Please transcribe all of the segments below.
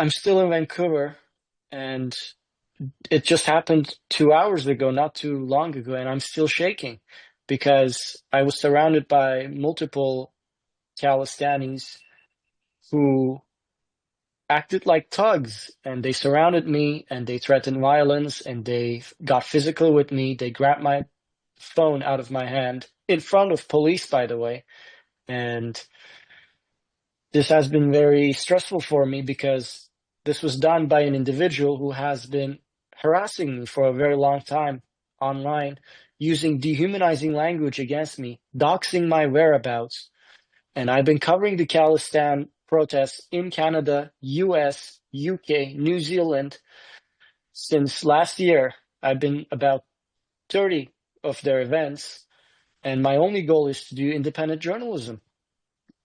I'm still in Vancouver, and it just happened 2 hours ago, not too long ago, and I'm still shaking because I was surrounded by multiple Khalistanis who acted like thugs, and they surrounded me and they threatened violence and they got physical with me. They grabbed my phone out of my hand in front of police, by the way. And this has been very stressful for me because this was done by an individual who has been harassing me for a very long time online, using dehumanizing language against me, doxing my whereabouts. And I've been covering the Khalistan protests in Canada, US, UK, New Zealand since last year. I've been about 30 of their events, and my only goal is to do independent journalism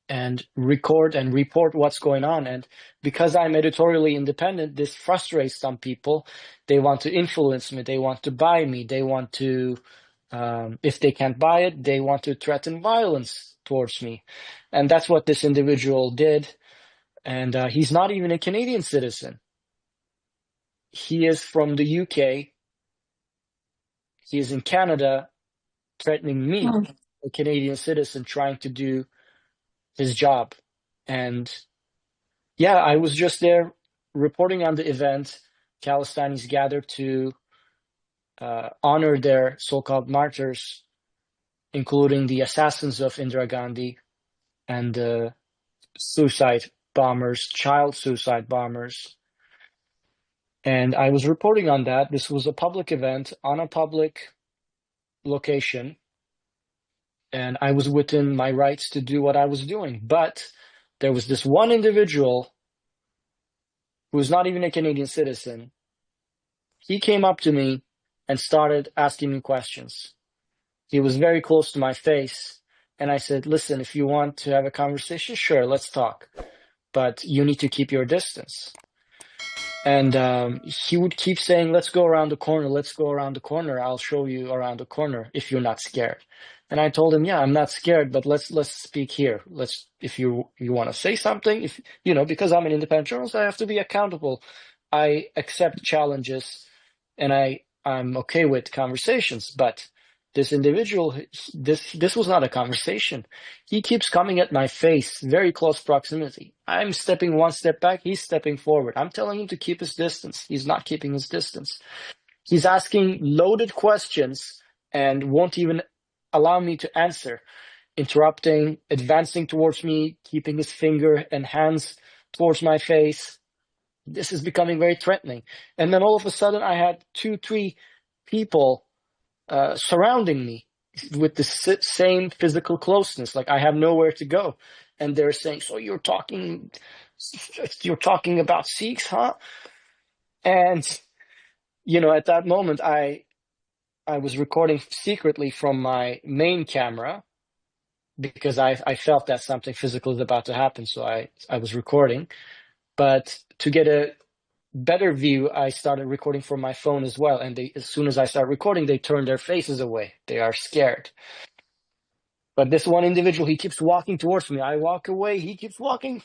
and record and report what's going on. And because I'm editorially independent, this frustrates some people. They want to influence me. They want to buy me. They want to, if they can't buy it, they want to threaten violence towards me. And that's what this individual did. And he's not even a Canadian citizen. He is from the UK. He is in Canada, threatening me, a Canadian citizen, trying to do his job. And yeah, I was just there reporting on the event. Khalistanis gathered to honor their so-called martyrs, including the assassins of Indira Gandhi and the suicide bombers, child suicide bombers. And I was reporting on that. This was a public event on a public location, and I was within my rights to do what I was doing. But there was this one individual who was not even a Canadian citizen. He came up to me and started asking me questions. He was very close to my face, and I said, listen, if you want to have a conversation, sure, let's talk, but you need to keep your distance. And he would keep saying, let's go around the corner, let's go around the corner, I'll show you around the corner if you're not scared. And I told him, yeah, I'm not scared, but let's speak here. If you want to say something, if because I'm an independent journalist, I have to be accountable. I accept challenges, and I'm okay with conversations. But this individual, this was not a conversation. He keeps coming at my face, very close proximity. I'm stepping one step back, he's stepping forward. I'm telling him to keep his distance. He's not keeping his distance. He's asking loaded questions and won't even allow me to answer, interrupting, advancing towards me, keeping his finger and hands towards my face. This is becoming very threatening. And then all of a sudden I had 2-3 people surrounding me with the same physical closeness, like I have nowhere to go. And they're saying, so you're talking about Sikhs, huh? And at that moment I was recording secretly from my main camera because I felt that something physical is about to happen, so I was recording. But to get a better view, I started recording from my phone as well. And as soon as I start recording, they turn their faces away. They are scared. But this one individual, he keeps walking towards me. I walk away, he keeps walking.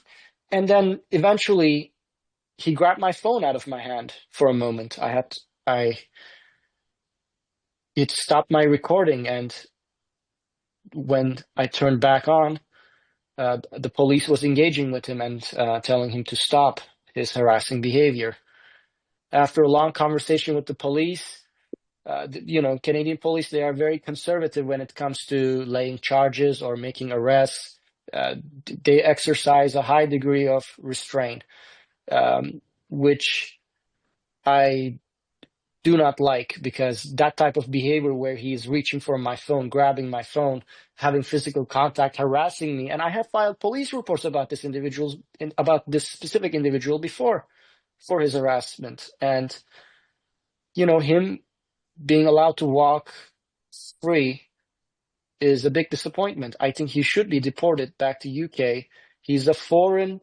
And then eventually he grabbed my phone out of my hand for a moment. It stopped my recording. And when I turned back on, the police was engaging with him and telling him to stop his harassing behavior. After a long conversation with the police, Canadian police, they are very conservative when it comes to laying charges or making arrests. They exercise a high degree of restraint, which I do not like, because that type of behavior where he is reaching for my phone, grabbing my phone, having physical contact, harassing me. And I have filed police reports about this specific individual before for his harassment. And, him being allowed to walk free is a big disappointment. I think he should be deported back to UK. He's a foreign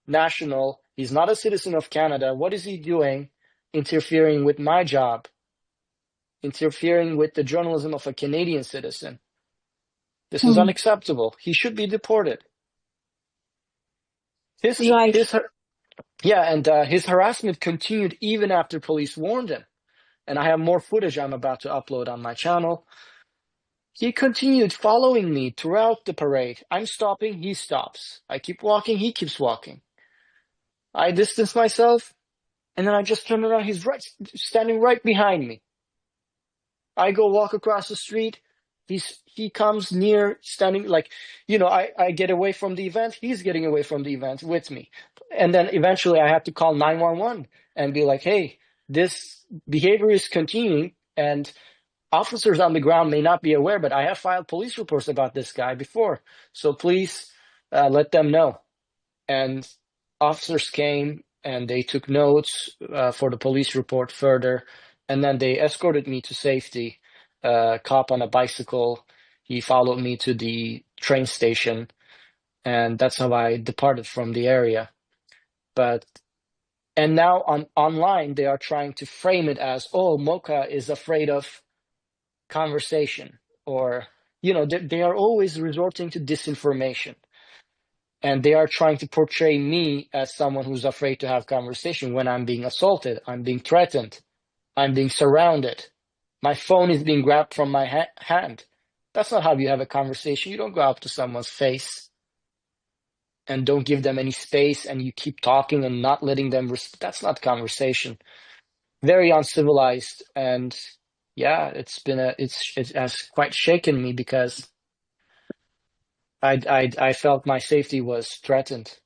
national. He's not a citizen of Canada. What is he doing interfering with my job, interfering with the journalism of a Canadian citizen? This is unacceptable. He should be deported. Right. Yeah, and his harassment continued even after police warned him. And I have more footage I'm about to upload on my channel. He continued following me throughout the parade. I'm stopping, he stops. I keep walking, he keeps walking. I distance myself, and then I just turn around. He's standing right behind me. I go walk across the street. He comes near, standing like, I get away from the event. He's getting away from the event with me. And then eventually I have to call 911 and be like, hey, this behavior is continuing, and officers on the ground may not be aware, but I have filed police reports about this guy before. So please let them know. And officers came and they took notes for the police report further. And then they escorted me to safety. Cop on a bicycle. He followed me to the train station. And that's how I departed from the area. And now online, they are trying to frame it as, oh, Mocha is afraid of conversation, or they are always resorting to disinformation, and they are trying to portray me as someone who's afraid to have conversation when I'm being assaulted, I'm being threatened, I'm being surrounded, my phone is being grabbed from my hand. That's not how you have a conversation. You don't go up to someone's face and don't give them any space, and you keep talking and not letting them that's not conversation. Very uncivilized. And yeah, it has quite shaken me, because I felt my safety was threatened.